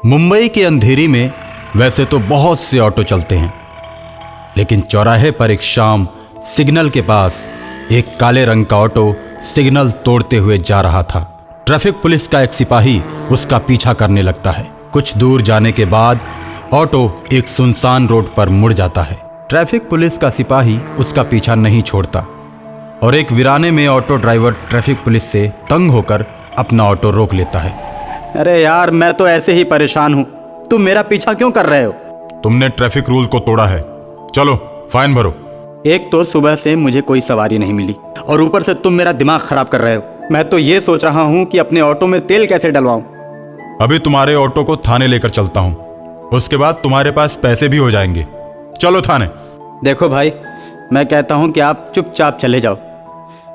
मुंबई के अंधेरी में वैसे तो बहुत से ऑटो चलते हैं, लेकिन चौराहे पर एक शाम सिग्नल के पास एक काले रंग का ऑटो सिग्नल तोड़ते हुए जा रहा था। ट्रैफिक पुलिस का एक सिपाही उसका पीछा करने लगता है। कुछ दूर जाने के बाद ऑटो एक सुनसान रोड पर मुड़ जाता है। ट्रैफिक पुलिस का सिपाही उसका पीछा नहीं छोड़ता और एक वीराने में ऑटो ड्राइवर ट्रैफिक पुलिस से तंग होकर अपना ऑटो रोक लेता है। अरे यार, मैं तो ऐसे ही परेशान हूँ, तुम मेरा पीछा क्यों कर रहे हो? तुमने ट्रैफिक रूल को तोड़ा है, चलो फाइन भरो। एक तो सुबह से मुझे कोई सवारी नहीं मिली और ऊपर से तुम मेरा दिमाग खराब कर रहे हो। मैं तो ये सोच रहा हूँ कि अपने ऑटो में तेल कैसे डलवाऊं। अभी तुम्हारे ऑटो को थाने लेकर चलता हूँ, उसके बाद तुम्हारे पास पैसे भी हो जाएंगे। चलो थाने। देखो भाई, मैं कहता हूँ कि आप चुपचाप चले जाओ।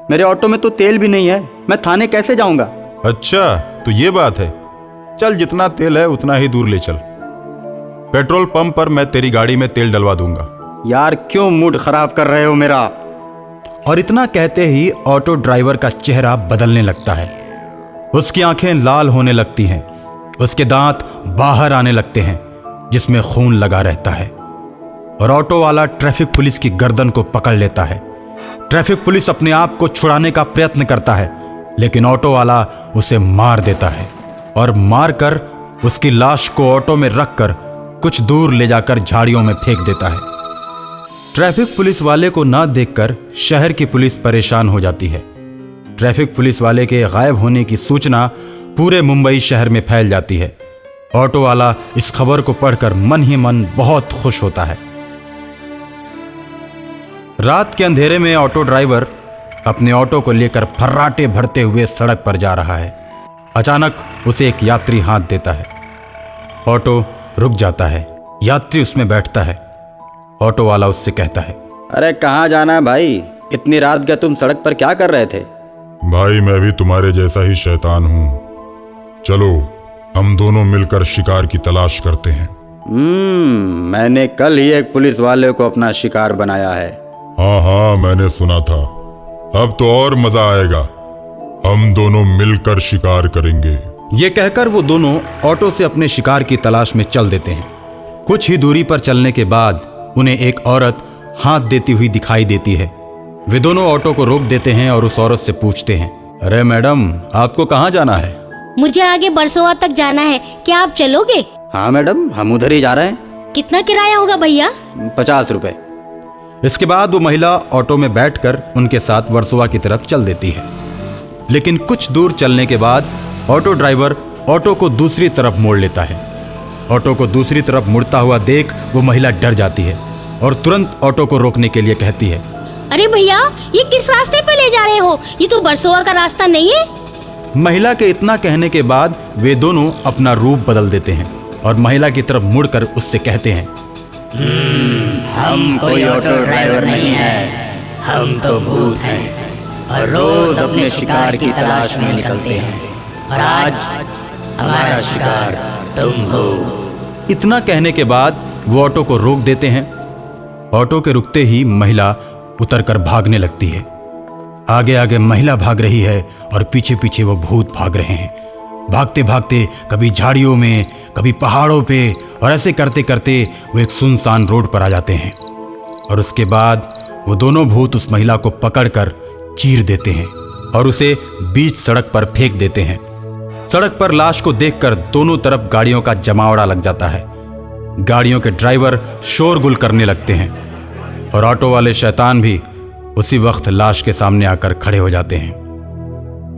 मेरे ऑटो में तो तेल भी नहीं है, मैं थाने कैसे जाऊँगा? अच्छा तो ये बात है, चल जितना तेल है उतना ही दूर ले चल। पेट्रोल पंप पर मैं तेरी गाड़ी में तेल डलवा दूंगा। यार क्यों मूड खराब कर रहे हो मेरा? और इतना कहते ही ऑटो ड्राइवर का चेहरा बदलने लगता है। उसकी आंखें लाल होने लगती हैं, उसके दांत बाहर आने लगते हैं जिसमें खून लगा रहता है और ऑटो वाला ट्रैफिक पुलिस की गर्दन को पकड़ लेता है। ट्रैफिक पुलिस अपने आप को छुड़ाने का प्रयत्न करता है, लेकिन ऑटो वाला उसे मार देता है और मारकर उसकी लाश को ऑटो में रखकर कुछ दूर ले जाकर झाड़ियों में फेंक देता है। ट्रैफिक पुलिस वाले को ना देखकर शहर की पुलिस परेशान हो जाती है। ट्रैफिक पुलिस वाले के गायब होने की सूचना पूरे मुंबई शहर में फैल जाती है। ऑटो वाला इस खबर को पढ़कर मन ही मन बहुत खुश होता है। रात के अंधेरे में ऑटो ड्राइवर अपने ऑटो को लेकर फर्राटे भरते हुए सड़क पर जा रहा है। अचानक उसे एक यात्री हाथ देता है। ऑटो रुक जाता है, यात्री उसमें बैठता है। ऑटो वाला उससे कहता है, अरे कहाँ जाना है भाई? इतनी रात क्या तुम सड़क पर क्या कर रहे थे? भाई मैं भी तुम्हारे जैसा ही शैतान हूँ, चलो हम दोनों मिलकर शिकार की तलाश करते हैं। मैंने कल ही एक पुलिस वाले को अपना शिकार बनाया है। हाँ मैंने सुना था। अब तो और मजा आएगा, हम दोनों मिलकर शिकार करेंगे। ये कहकर वो दोनों ऑटो से अपने शिकार की तलाश में चल देते हैं। कुछ ही दूरी पर चलने के बाद उन्हें एक औरत हाथ देती हुई दिखाई देती है। वे दोनों ऑटो को रोक देते हैं और उस औरत से पूछते हैं, अरे मैडम, आपको कहाँ जाना है? मुझे आगे बरसोवा तक जाना है, क्या आप चलोगे? हाँ मैडम, हम उधर ही जा रहे हैं। कितना किराया होगा भैया? 50 रुपए। इसके बाद वो महिला ऑटो में बैठकर उनके साथ वर्सोवा की तरफ चल देती है। लेकिन कुछ दूर चलने के बाद ऑटो ड्राइवर ऑटो को दूसरी तरफ मोड़ लेता है। ऑटो को दूसरी तरफ मुड़ता हुआ देख वो महिला डर जाती है और तुरंत ऑटो को रोकने के लिए कहती है, अरे भैया, ये किस रास्ते पे ले जा रहे हो? ये तो बरसोवा का रास्ता नहीं है। महिला के इतना कहने के बाद वे दोनों अपना रूप बदल देते हैं और महिला की तरफ मुड़कर उससे कहते हैं, हम कोई ऑटो ड्राइवर नहीं है, हम तो भूत हैं और रोज अपने शिकार की तलाश में निकलते हैं और आज हमारा शिकार तुम हो। इतना कहने के बाद वो ऑटो को रोक देते हैं। ऑटो के रुकते ही महिला उतरकर भागने लगती है। आगे आगे महिला भाग रही है और पीछे पीछे वो भूत भाग रहे हैं। भागते भागते कभी झाड़ियों में, कभी पहाड़ों पे, और ऐसे करते करते वो एक सुनसान रोड पर आ जाते हैं और उसके बाद वो दोनों भूत उस महिला को पकड़कर चीर देते हैं और उसे बीच सड़क पर फेंक देते हैं। सड़क पर लाश को देखकर दोनों तरफ गाड़ियों का जमावड़ा लग जाता है। गाड़ियों के ड्राइवर शोरगुल करने लगते हैं और ऑटो वाले शैतान भी उसी वक्त लाश के सामने आकर खड़े हो जाते हैं।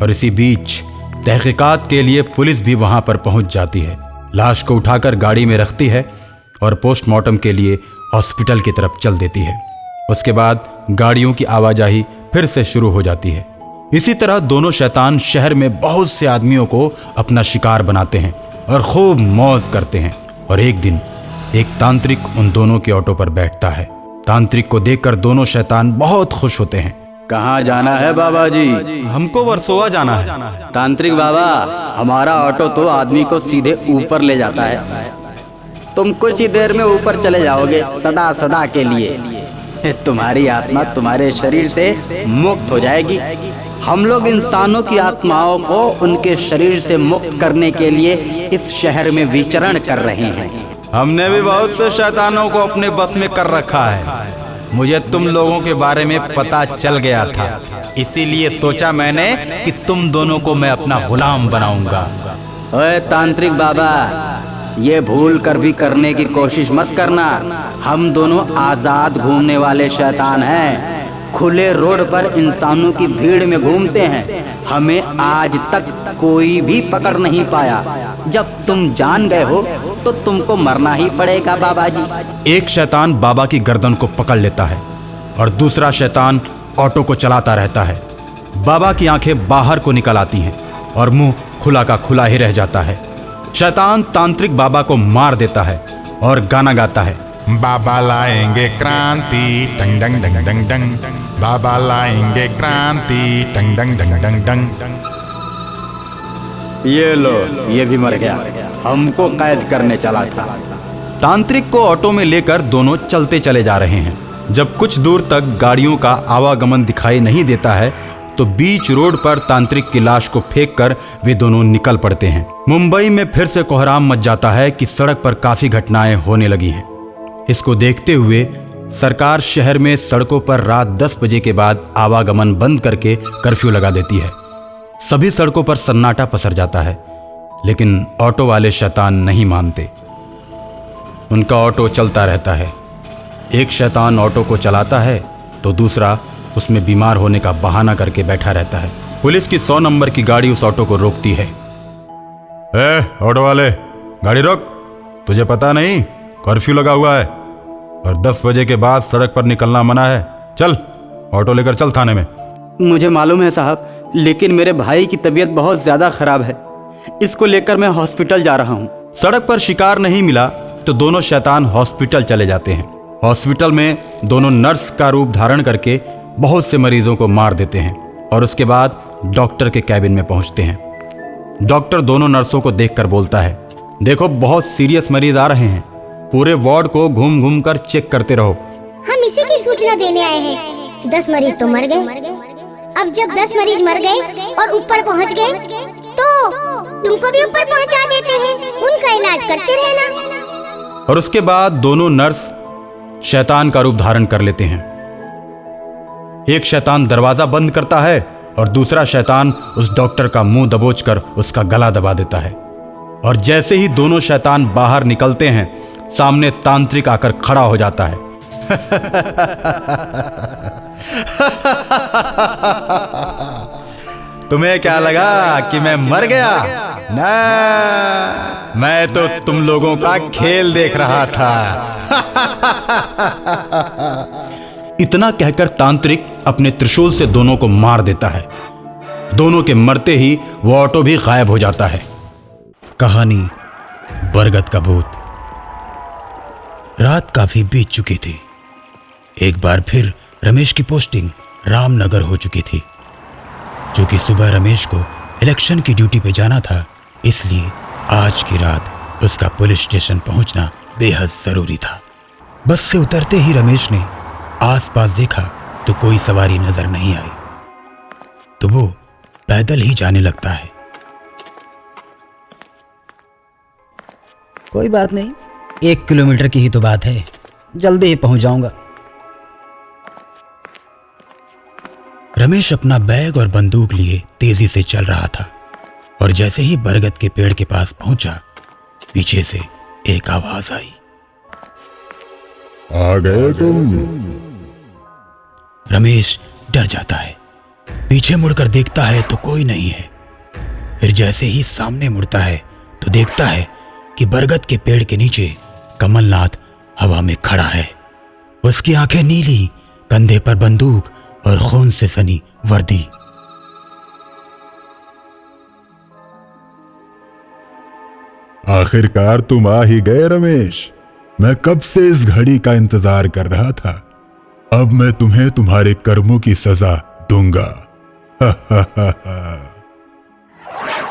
और इसी बीच तहकीकात के लिए पुलिस भी वहां पर पहुंच जाती है। लाश को उठाकर गाड़ी में रखती है और पोस्टमार्टम के लिए हॉस्पिटल की तरफ चल देती है। उसके बाद गाड़ियों की आवाजाही फिर से शुरू हो जाती है। इसी तरह दोनों शैतान शहर में बहुत से आदमियों को अपना शिकार बनाते हैं और खूब मौज करते हैं। और एक दिन एक तांत्रिक उन दोनों के ऑटो पर बैठता है। तांत्रिक को देखकर दोनों शैतान बहुत खुश होते हैं। कहाँ जाना है बाबा जी? हमको वर्सोवा जाना है। तांत्रिक बाबा, हमारा ऑटो तो आदमी को सीधे ऊपर ले जाता है, तुम कुछ ही देर में ऊपर चले जाओगे सदा सदा के लिए। तुम्हारी आत्मा तुम्हारे शरीर से मुक्त हो जाएगी, हम लोग इंसानों की आत्माओं को उनके शरीर से मुक्त करने के लिए इस शहर में विचरण कर रहे हैं। हमने भी बहुत से शैतानों को अपने बस में कर रखा है। मुझे तुम लोगों के बारे में पता चल गया था, इसीलिए सोचा मैंने कि तुम दोनों को मैं अपना गुलाम बनाऊंगा। ओए तांत्रिक बाबा, ये भूल कर भी करने की कोशिश मत करना। हम दोनों आजाद घूमने वाले शैतान हैं, खुले रोड पर इंसानों की भीड़ में घूमते हैं। हमें आज तक कोई भी पकड़ नहीं पाया। जब तुम जान गए हो तो तुमको मरना ही पड़ेगा बाबा जी। एक शैतान बाबा की गर्दन को पकड़ लेता है और दूसरा शैतान ऑटो को चलाता रहता है। बाबा की आंखें बाहर को निकल आती हैं और मुंह खुला का खुला ही रह जाता है। शैतान तांत्रिक बाबा को मार देता है और गाना गाता है, बाबा लाएंगे क्रांति टंग डंग डंग डंग डंग, बाबा लाएंगे क्रांति टंग डंग डंग डंग डंग। ये लो, ये भी मर गया, हमको कैद करने चला था। तांत्रिक को ऑटो में लेकर दोनों चलते चले जा रहे हैं। जब कुछ दूर तक गाड़ियों का आवागमन दिखाई नहीं देता है तो बीच रोड पर तांत्रिक की लाश को फेंककर वे दोनों निकल पड़ते हैं। मुंबई में फिर से कोहराम मच जाता है कि सड़क पर काफी घटनाएं होने लगी हैं। इसको देखते हुए सरकार शहर में सड़कों पर रात 10 बजे के बाद आवागमन बंद करके कर्फ्यू लगा देती है। सभी सड़कों पर सन्नाटा पसर जाता है, लेकिन ऑटो वाले शैतान नहीं मानते। उनका ऑटो चलता रहता है। एक शैतान ऑटो को चलाता है तो दूसरा उसमें बीमार होने का बहाना करके बैठा रहता है। पुलिस की 100 नंबर की गाड़ी उस ऑटो को रोकती है। ऑटो वाले, गाड़ी रोक, तुझे पता नहीं कर्फ्यू लगा हुआ है और 10 बजे के बाद सड़क पर निकलना मना है। चल, ऑटो लेकर चल थाने में। मुझे मालूम है साहब, लेकिन मेरे भाई की तबीयत बहुत ज्यादा खराब है, इसको लेकर मैं हॉस्पिटल जा रहा हूँ। सड़क पर शिकार नहीं मिला तो दोनों शैतान हॉस्पिटल चले जाते हैं। हॉस्पिटल में दोनों नर्स का रूप धारण करके बहुत से मरीजों को मार देते हैं और उसके बाद डॉक्टर के कैबिन में पहुंचते हैं। डॉक्टर दोनों नर्सों को देखकर बोलता है, देखो बहुत सीरियस मरीज आ रहे हैं, पूरे वार्ड को घूम घूम कर चेक करते रहो। हम इसी की सूचना देने आए हैं। 10 मरीज तो मर गए। अब जब 10 मरीज मर गए और ऊपर पहुंच गए तो तुमको भी ऊपर पहुंचा देते हैं, उनका इलाज करते रहना। और उसके बाद दोनों नर्स शैतान का रूप धारण कर लेते हैं। एक शैतान दरवाजा बंद करता है और दूसरा शैतान उस डॉक्टर का मुंह दबोचकर उसका गला दबा देता है। और जैसे ही दोनों शैतान बाहर निकलते हैं, सामने तांत्रिक आकर खड़ा हो जाता है। तुम्हें क्या लगा कि मैं मर गया? ना, मैं तो तुम लोगों का खेल देख रहा था। इतना कहकर तांत्रिक अपने त्रिशूल से दोनों को मार देता है। दोनों के मरते ही वो ऑटो भी गायब हो जाता है। कहानी बरगद का भूत। रात काफी बीत चुकी थी। एक बार फिर रमेश की पोस्टिंग रामनगर हो चुकी थी। क्योंकि सुबह रमेश को इलेक्शन की ड्यूटी पे जाना था, इसलिए आज की रात उसका पुलिस स्टेशन पहुंचना बेहद जरूरी था। बस से उतरते ही रमेश ने आसपास देखा तो कोई सवारी नजर नहीं आई, तो वो पैदल ही जाने लगता है। कोई बात नहीं, 1 किलोमीटर की ही तो बात है, जल्दी ही पहुंच जाऊंगा। रमेश अपना बैग और बंदूक लिए तेजी से चल रहा था और जैसे ही बरगद के पेड़ के पास पहुंचा, पीछे से एक आवाज आई, आ गए तुम? रमेश डर जाता है। पीछे मुड़कर देखता है तो कोई नहीं है। फिर जैसे ही सामने मुड़ता है तो देखता है कि बरगद के पेड़ के नीचे कमलनाथ हवा में खड़ा है। उसकी आंखें नीली, कंधे पर बंदूक और खून से सनी वर्दी। आखिरकार तुम आ ही गए रमेश। मैं कब से इस घड़ी का इंतजार कर रहा था। अब मैं तुम्हें तुम्हारे कर्मों की सजा दूंगा।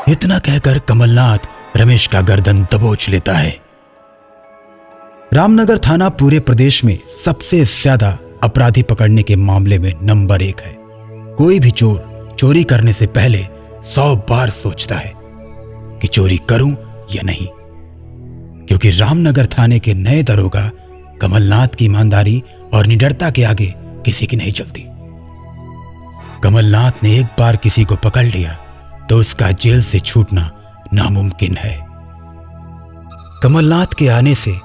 इतना कहकर कमलनाथ रमेश का गर्दन दबोच लेता है। रामनगर थाना पूरे प्रदेश में सबसे ज्यादा अपराधी पकड़ने के मामले में नंबर 1 है। कोई भी चोर चोरी करने से पहले 100 बार सोचता है कि चोरी करूं या नहीं, क्योंकि रामनगर थाने के नए दरोगा कमलनाथ की ईमानदारी और निडरता के आगे किसी की नहीं चलती। कमलनाथ ने एक बार किसी को पकड़ लिया तो उसका जेल से छूटना नामुमकिन है। कमलनाथ के आने से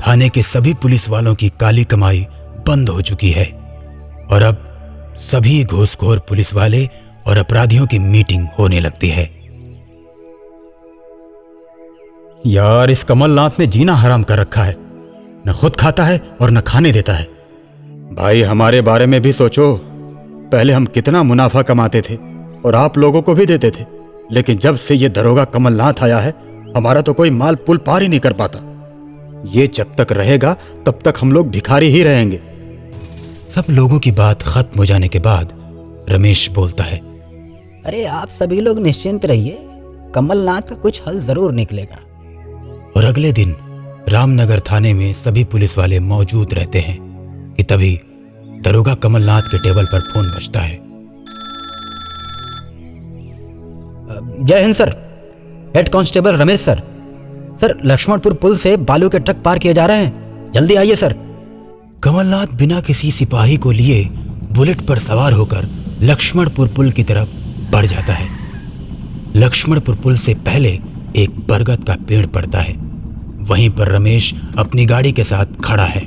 थाने के सभी पुलिस वालों की काली कमाई बंद हो चुकी है और अब सभी घूसखोर पुलिस वाले और अपराधियों की मीटिंग होने लगती है। यार, इस कमलनाथ ने जीना हराम कर रखा है। न खुद खाता है और न खाने देता है। भाई, हमारे बारे में भी सोचो। पहले हम कितना मुनाफा कमाते थे और आप लोगों को भी देते थे, लेकिन जब से ये दरोगा कमलनाथ आया है, हमारा तो कोई माल पुल पार ही नहीं कर पाता। ये जब तक रहेगा तब तक हम लोग भिखारी ही रहेंगे। सब लोगों की बात खत्म हो जाने के बाद रमेश बोलता है, अरे आप सभी लोग निश्चिंत रहिए, कमलनाथ का कुछ हल जरूर निकलेगा। और अगले दिन रामनगर थाने में सभी पुलिस वाले मौजूद रहते हैं कि तभी दरोगा कमलनाथ के टेबल पर फोन बजता है। जय हिंद sir, head constable Ramesh sir. Sir, Lakshmanpur पुल से बालू के ट्रक पार किए जा रहे हैं, जल्दी आइए सर। कमलनाथ बिना किसी सिपाही को लिए बुलेट पर सवार होकर लक्ष्मणपुर पुल की तरफ बढ़ जाता है। लक्ष्मणपुर पुल से पहले एक बरगद का पेड़ पड़ता है। वहीं पर रमेश अपनी गाड़ी के साथ खड़ा है।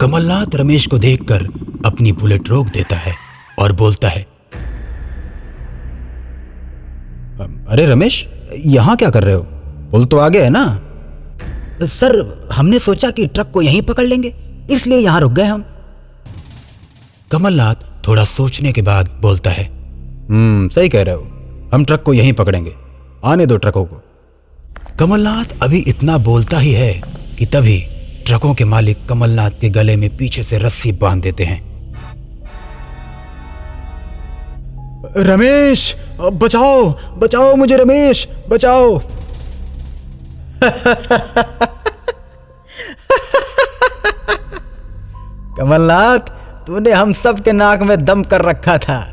कमलनाथ रमेश को देखकर अपनी बुलेट रोक देता है और बोलता है, अरे रमेश, यहाँ क्या कर रहे हो? पुल तो आगे है ना। सर, हमने सोचा कि ट्रक को यहीं पकड़ लेंगे, इसलिए यहाँ रुक गए हम। कमलनाथ थोड़ा सोचने के बाद बोलता है, सही कह रहे हो, हम ट्रक को यहीं पकड़ेंगे, आने दो ट्रकों को। कमलनाथ अभी इतना बोलता ही है कि तभी ट्रकों के मालिक कमलनाथ के गले में पीछे से रस्सी बांध देते हैं। रमेश, बचाओ बचाओ मुझे, रमेश बचाओ। कमलनाथ, तूने हम सब के नाक में दम कर रखा था।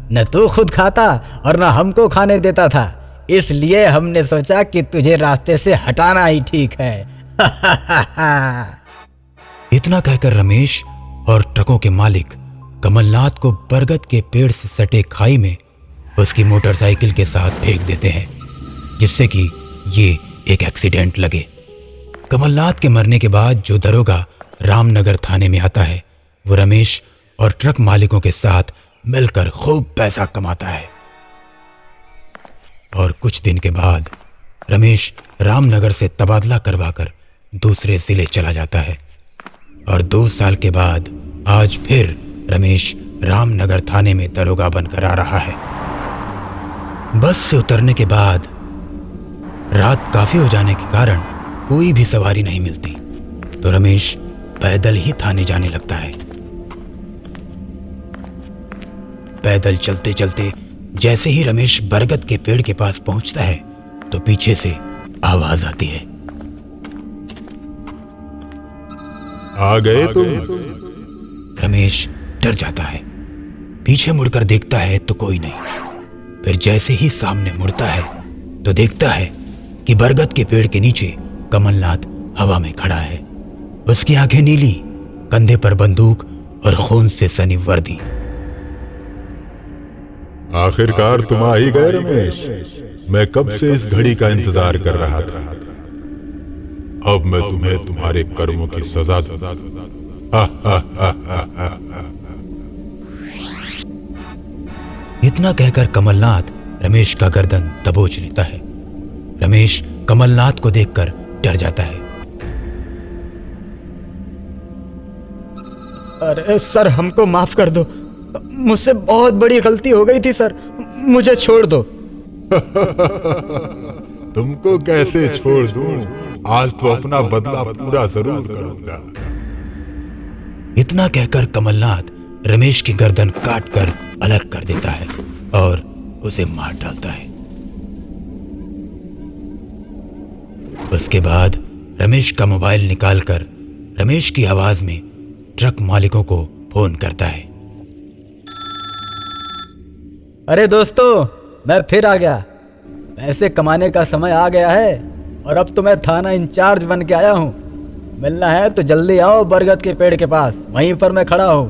न तू खुद खाता और न हमको खाने देता था, इसलिए हमने सोचा कि तुझे रास्ते से हटाना ही ठीक है। इतना कहकर रमेश और ट्रकों के मालिक कमलनाथ को बरगद के पेड़ से सटे खाई में उसकी मोटरसाइकिल के साथ फेंक देते हैं, जिससे कि ये एक एक्सीडेंट लगे। कमलनाथ के मरने के बाद जो दरोगा रामनगर थाने में आता है, वो रमेश और ट्रक मालिकों के साथ मिलकर खूब पैसा कमाता है। और कुछ दिन के बाद रमेश रामनगर से तबादला करवाकर दूसरे जिले चला जाता है और 2 साल के बाद आज फिर रमेश रामनगर थाने में दरोगा बनकर आ रहा है। बस से उतरने के बाद रात काफी हो जाने के कारण कोई भी सवारी नहीं मिलती, तो रमेश पैदल ही थाने जाने लगता है। पैदल चलते चलते जैसे ही रमेश बरगद के पेड़ के पास पहुंचता है तो पीछे से आवाज आती है, आ गए तुम? रमेश डर जाता है। पीछे मुड़कर देखता है तो कोई नहीं। फिर जैसे ही सामने मुड़ता है तो देखता है कि बरगद के पेड़ के नीचे कमलनाथ हवा में खड़ा है। उसकी आंखें नीली, कंधे पर बंदूक और खून से सनी वर्दी। आखिरकार तुम आ ही गए रमेश। मैं कब से इस घड़ी का इंतजार कर रहा था। अब मैं तुम्हें तुम्हारे कर्मों की सजा दूंगा। इतना कहकर कमलनाथ रमेश का गर्दन दबोच लेता है। रमेश कमलनाथ को देखकर डर जाता है। अरे सर, हमको माफ कर दो, मुझसे बहुत बड़ी गलती हो गई थी सर, मुझे छोड़ दो। तुमको कैसे छोड़ दूं? आज तो अपना बदला पूरा जरूर करूंगा। इतना कहकर कमलनाथ रमेश की गर्दन काट कर अलग कर देता है और उसे मार डालता है। उसके बाद रमेश का मोबाइल निकालकर रमेश की आवाज में ट्रक मालिकों को फोन करता है। अरे दोस्तों, मैं फिर आ गया। पैसे कमाने का समय आ गया है और अब तो मैं थाना इंचार्ज बन के आया हूँ। मिलना है तो जल्दी आओ बरगद के पेड़ के पास, वहीं पर मैं खड़ा हूँ।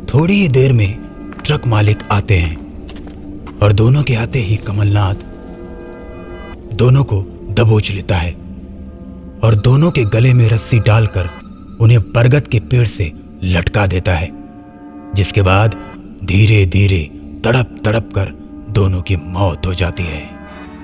थोड़ी ही देर में ट्रक मालिक आते हैं और दोनों के आते ही कमलनाथ दोनों को दबोच लेता है और दोनों के गले में रस्सी डालकर उन्हें बरगद के पेड़ से लटका देता है, जिसके बाद धीरे धीरे तड़प तड़प कर दोनों की मौत हो जाती है।